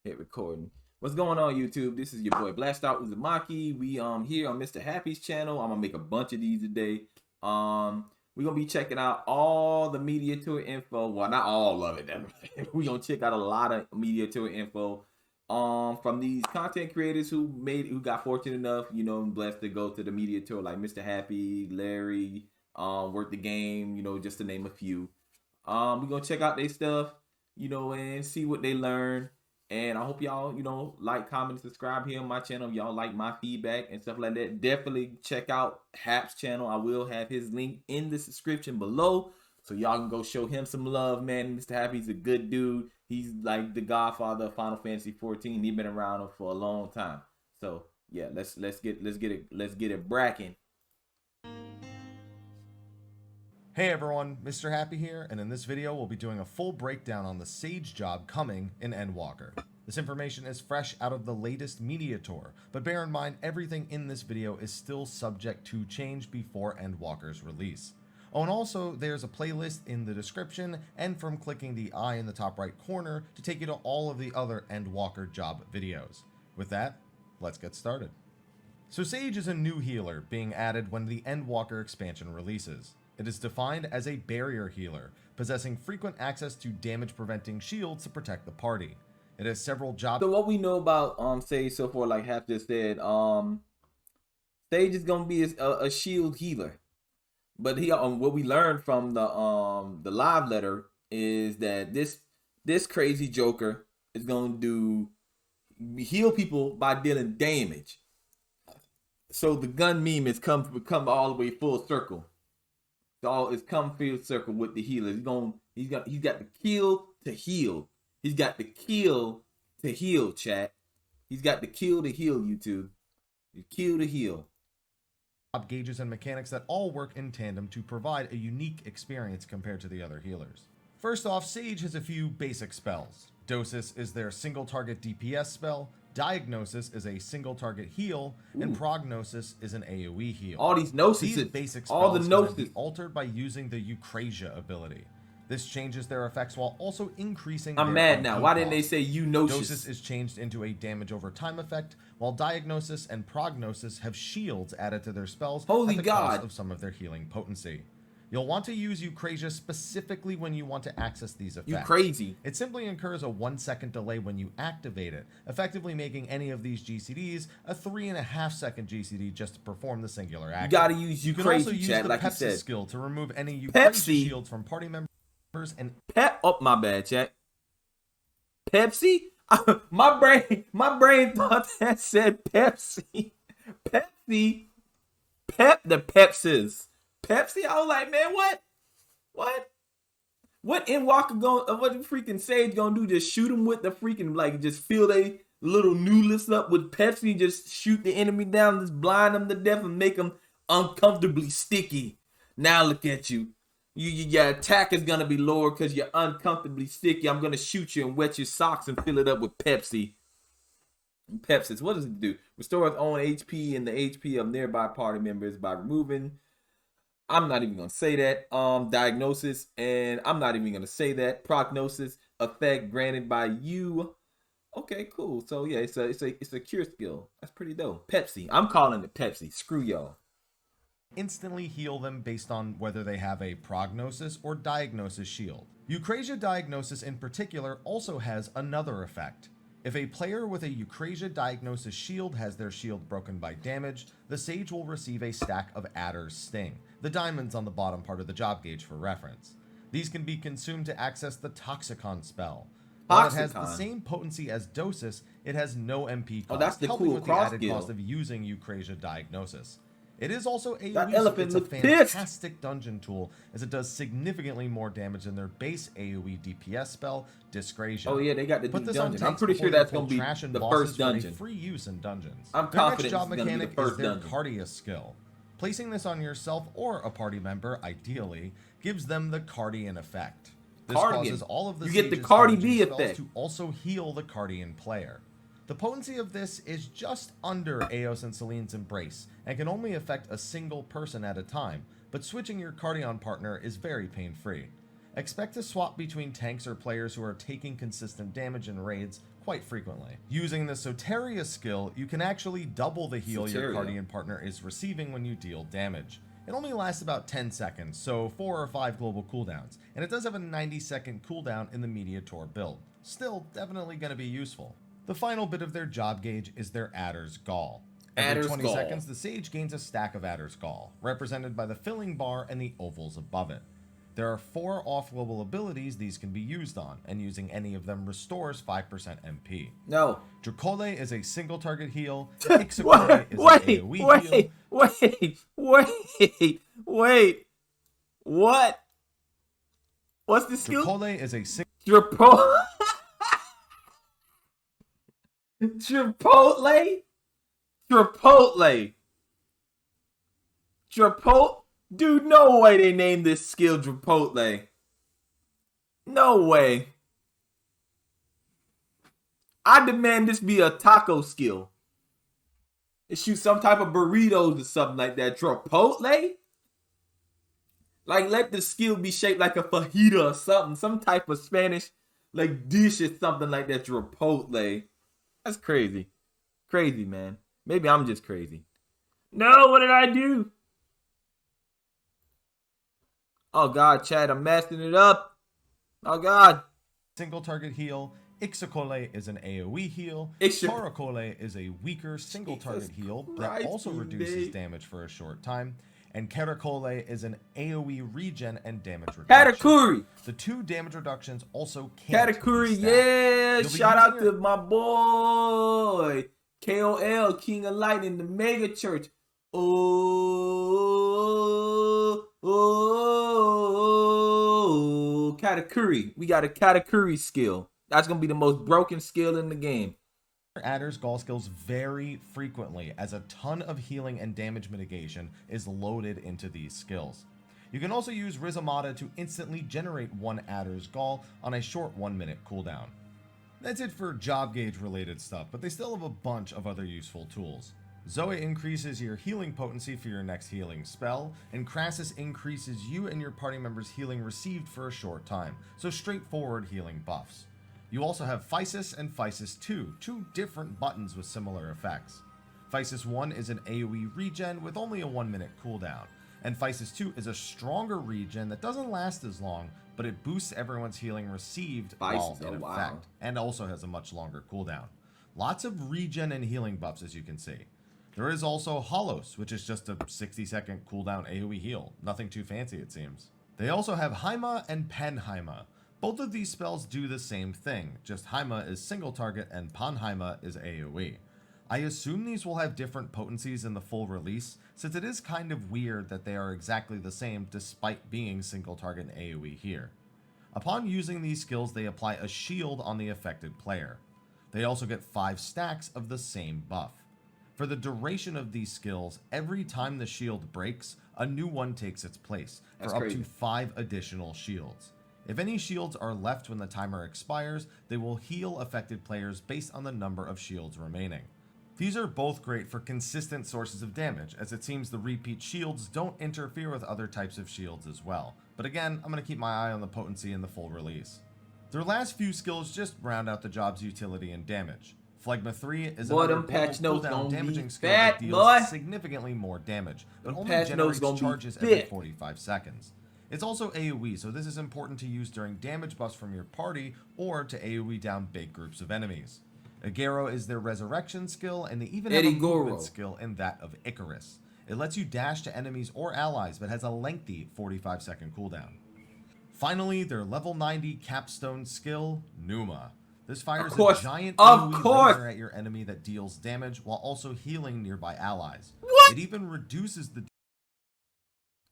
Hit recording. What's going on, YouTube? This is your boy Blackstar Uzumaki. We here on Mr. Happy's channel. I'm gonna make a bunch of these today. We're gonna be checking out all the media tour info. Well, not all of it. We're gonna check out a lot of media tour info from these content creators who got fortunate enough, and blessed to go to the media tour, like Mr. Happy, Larry, Work the Game, just to name a few. We're gonna check out their stuff, and see what they learn. And I hope y'all, like, comment, subscribe here on my channel. If y'all like my feedback and stuff like that, definitely check out Hap's channel. I will have his link in the description below, so y'all can go show him some love, man. Mr. Happy's a good dude. He's like the godfather of Final Fantasy 14. He's been around for a long time. So yeah, let's get it bracking. Hey everyone, Mr. Happy here, and in this video we'll be doing a full breakdown on the Sage job coming in Endwalker. This information is fresh out of the latest media tour, but bear in mind everything in this video is still subject to change before Endwalker's release. Oh, and also there's a playlist in the description and from clicking the eye in the top right corner to take you to all of the other Endwalker job videos. With that, let's get started. So Sage is a new healer being added when the Endwalker expansion releases. It is defined as a barrier healer, possessing frequent access to damage-preventing shields to protect the party. It has several jobs. So what we know about Sage so far, like Hap just said, Sage is gonna be a shield healer. But what we learned from the live letter is that this crazy Joker is gonna heal people by dealing damage. So the gun meme has come all the way full circle. It's come full circle with the healer. He's got the kill to heal. He's got the kill to heal, chat. He's got the kill to heal, YouTube. The kill to heal. Gauges and mechanics that all work in tandem to provide a unique experience compared to the other healers. First off, Sage has a few basic spells. Dosis is their single target DPS spell, Diagnosis is a single target heal, and Prognosis is an AoE heal. All these gnosis, these basic spells can be altered by using the Eucrasia ability. This changes their effects while also increasing I'm mad now. Why didn't they say Eunosis? Dosis is changed into a damage over time effect, while Diagnosis and Prognosis have shields added to their spells at the cost of some of their healing potency. You'll want to use Eucrasia specifically when you want to access these effects. You crazy. It simply incurs a 1-second delay when you activate it, effectively making any of these GCDs a 3.5-second GCD just to perform the singular action. You gotta use You can also use the Pepsi skill to remove any Eucrasia shields from party members and my bad, chat. Pepsi? my brain thought that said Pepsi. Pepsi. The Pepsis. Pepsi? I was like, man, what Endwalker what freaking Sage gonna do? Just shoot him with the freaking, like, just fill they little noodles up with Pepsi, just shoot the enemy down, just blind them to death and make them uncomfortably sticky. Now look at you. Your attack is gonna be lower because you're uncomfortably sticky. I'm gonna shoot you and wet your socks and fill it up with Pepsi. Pepsis, what does it do? Restore its own HP and the HP of nearby party members by removing. I'm not even gonna say that. Diagnosis, and I'm not even gonna say that. Prognosis effect granted by you. Okay, cool. So yeah, it's a cure skill. That's pretty dope. Pepsi. I'm calling it Pepsi. Screw y'all. Instantly heal them based on whether they have a Prognosis or Diagnosis shield. Eucrasia Diagnosis in particular also has another effect. If a player with a Eucrasia Diagnosis shield has their shield broken by damage, the Sage will receive a stack of Adder's Sting, the diamonds on the bottom part of the job gauge for reference. These can be consumed to access the Toxicon spell. While it has the same potency as Dosis, it has no MP cost, that's the helping cool with the added cost of using Eucrasia Diagnosis. It is also AoE, so it's a fantastic dungeon tool, as it does significantly more damage than their base AoE DPS spell, Discrasia. Oh yeah, they got the dungeon. I'm pretty sure that's going to be the first dungeon. Free use in dungeons. I'm confident their next job it's mechanic be the first is their dungeon. Cardia skill. Placing this on yourself or a party member, ideally, gives them the Cardian effect. This causes all of the you get the Cardi B effect to also heal the Cardian player. The potency of this is just under Eos and Celine's Embrace, and can only affect a single person at a time, but switching your Cardion partner is very pain-free. Expect to swap between tanks or players who are taking consistent damage in raids quite frequently. Using the Soteria skill, you can actually double the heal your Guardian partner is receiving when you deal damage. It only lasts about 10 seconds, so 4 or 5 global cooldowns, and it does have a 90-second cooldown in the Mediator build. Still, definitely going to be useful. The final bit of their job gauge is their Adder's Gall. Every 20 seconds, the Sage gains a stack of Adder's Gall, represented by the filling bar and the ovals above it. There are 4 off-global abilities these can be used on, and using any of them restores 5% MP. No. Dracole is a single target heal. Ixicole is an AoE heal. Wait. What? What's the skill? Dracole is a Chipotle? Dude, no way they named this skill Chipotle. No way. I demand this be a taco skill. It shoots some type of burritos or something like that. Chipotle? Like, let the skill be shaped like a fajita or something. Some type of Spanish, like, dish or something like that. Chipotle. That's crazy. Crazy, man. Maybe I'm just crazy. No, what did I do? Oh, God, Chad, I'm messing it up. Oh, God. Single target heal. Ixicole is an AoE heal. Toracole is a weaker single target heal that also reduces damage for a short time. And Caracole is an AoE regen and damage reduction. Katakuri! The 2 damage reductions also can't Katakuri, yeah! Shout out to my boy! KOL, King of Light in the Mega Church. Oh, Katakuri. We got a Katakuri skill. That's going to be the most broken skill in the game. Adder's Gall skills vary frequently as a ton of healing and damage mitigation is loaded into these skills. You can also use Rizamata to instantly generate 1 Adder's Gall on a short 1-minute cooldown. That's it for job gauge related stuff, but they still have a bunch of other useful tools. Zoe increases your healing potency for your next healing spell, and Crassus increases you and your party members' healing received for a short time, so straightforward healing buffs. You also have Physis and Physis II, 2 different buttons with similar effects. Physis 1 is an AoE regen with only a 1-minute cooldown, and Physis 2 is a stronger regen that doesn't last as long, but it boosts everyone's healing received while in effect, and also has a much longer cooldown. Lots of regen and healing buffs, as you can see. There is also Holos, which is just a 60-second cooldown AoE heal. Nothing too fancy, it seems. They also have Haima and Panhaima. Both of these spells do the same thing, just Haima is single target and Panhaima is AoE. I assume these will have different potencies in the full release, since it is kind of weird that they are exactly the same despite being single target and AoE here. Upon using these skills, they apply a shield on the affected player. They also get 5 stacks of the same buff. For the duration of these skills, every time the shield breaks, a new one takes its place, for up to 5 additional shields. If any shields are left when the timer expires, they will heal affected players based on the number of shields remaining. These are both great for consistent sources of damage, as it seems the repeat shields don't interfere with other types of shields as well. But again, I'm going to keep my eye on the potency in the full release. Their last few skills just round out the job's utility and damage. Phlegma 3 is another cooldown damaging skill that deals significantly more damage, but only generates charges every 45 seconds. It's also AoE, so this is important to use during damage buffs from your party or to AoE down big groups of enemies. Agero is their resurrection skill, and they even have a movement skill in that of Icarus. It lets you dash to enemies or allies, but has a lengthy 45-second cooldown. Finally, their level 90 capstone skill, Numa. This fires a giant AoE laser at your enemy that deals damage while also healing nearby allies. It even reduces the...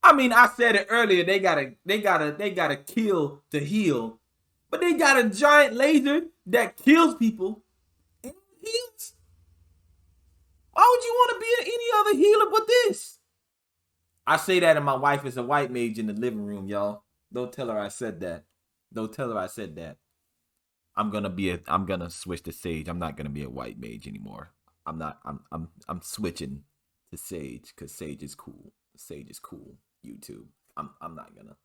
I mean, I said it earlier, they gotta kill to heal. But they got a giant laser that kills people and heals. Why would you want to be any other healer but this? I say that and my wife is a white mage in the living room, y'all. Don't tell her I said that. Don't tell her I said that. I'm gonna switch to Sage. I'm not gonna be a white mage anymore. I'm switching to Sage because Sage is cool. Sage is cool. YouTube. I'm not gonna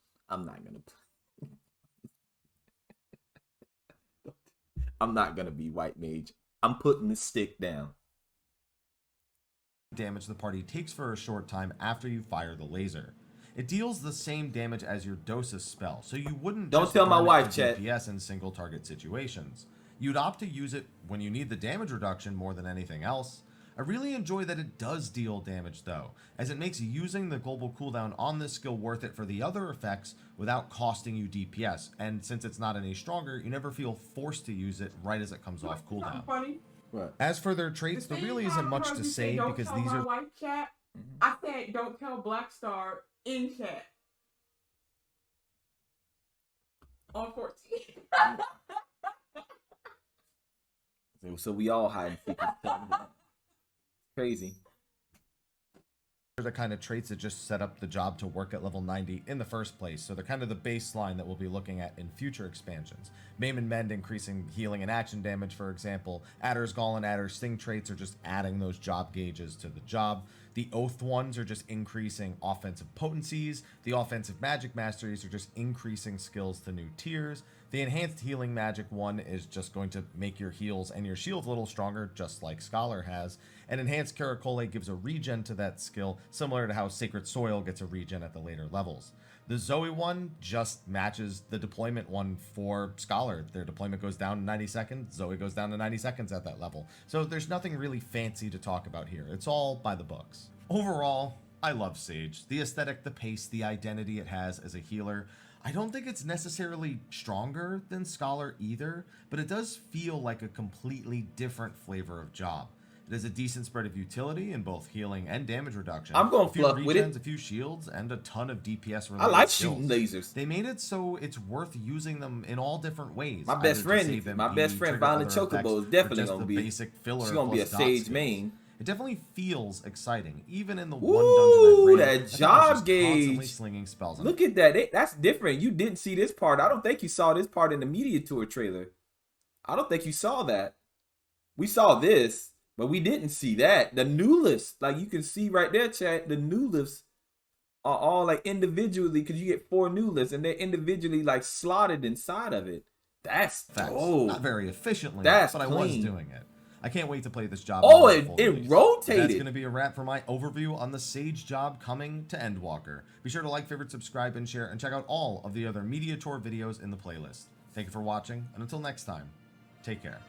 I'm not gonna be white mage. I'm putting the stick down. Damage the party takes for a short time after you fire the laser. It deals the same damage as your Dosis spell, so you wouldn't Don't just tell my burn it wife, for chat. DPS in single target situations. You'd opt to use it when you need the damage reduction more than anything else. I really enjoy that it does deal damage though, as it makes using the global cooldown on this skill worth it for the other effects without costing you DPS, and since it's not any stronger, you never feel forced to use it right as it comes off cooldown. Right. As for their traits, there really isn't much to say because these are... Wife chat. I said don't tell Blackstar in chat. On 14. So we all hide secrets. Crazy. They're the kind of traits that just set up the job to work at level 90 in the first place, so they're kind of the baseline that we'll be looking at in future expansions. Maim and Mend increasing healing and action damage, for example. Adder's Gall and Adder's Sting traits are just adding those job gauges to the job. The Oath ones are just increasing offensive potencies. The offensive magic masteries are just increasing skills to new tiers. The enhanced healing magic one is just going to make your heals and your shield a little stronger, just like Scholar has. And enhanced Caracole gives a regen to that skill, similar to how Sacred Soil gets a regen at the later levels. The Zoe one just matches the deployment one for Scholar. Their deployment goes down to 90 seconds, Zoe goes down to 90 seconds at that level. So there's nothing really fancy to talk about here. It's all by the books. Overall, I love Sage. The aesthetic, the pace, the identity it has as a healer. I don't think it's necessarily stronger than Scholar either, but it does feel like a completely different flavor of job. It has a decent spread of utility in both healing and damage reduction. I'm going a few fluff regens, with it. a few shields, and a ton of DPS related I like skills. shooting lasers. They made it so it's worth using them in all different ways. My best friend found the chocobo is definitely gonna be basic filler. She's gonna be a plus dot Sage skills. main. It definitely feels exciting, even in the Ooh, one dungeon that I ran. job gauge. Constantly slinging spells. Look at that. That's different. You didn't see this part. I don't think you saw this part in the media tour trailer. I don't think you saw that. We saw this, but we didn't see that. The new lists, like you can see right there, chat, the new lists are all like individually, because you get 4 new lists and they're individually like slotted inside of it. That's not very efficiently, that's but clean. I was doing it. I can't wait to play this job. Oh, it rotated. That's going to be a wrap for my overview on the Sage job coming to Endwalker. Be sure to like, favorite, subscribe, and share, and check out all of the other Media Tour videos in the playlist. Thank you for watching, and until next time, take care.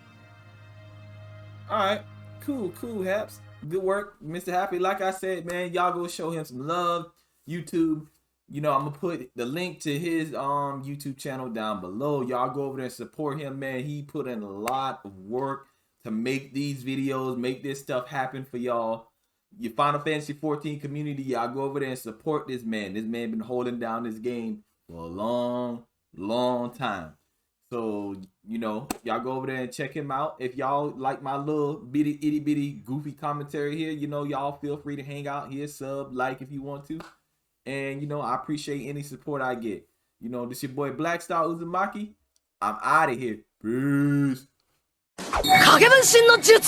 All right, cool, Haps. Good work, Mr. Happy. Like I said, man, y'all go show him some love. YouTube, you know, I'm gonna put the link to his YouTube channel down below. Y'all go over there and support him, man. He put in a lot of work to make these videos, make this stuff happen for y'all. Your Final Fantasy 14 community, y'all go over there and support this man. This man been holding down this game for a long time. So, you know, y'all go over there and check him out. If y'all like my little bitty, itty bitty, goofy commentary here, you know, y'all feel free to hang out here, sub, like if you want to. And, you know, I appreciate any support I get. You know, this your boy Blackstar Uzumaki. I'm out of here. Peace. 影分身の術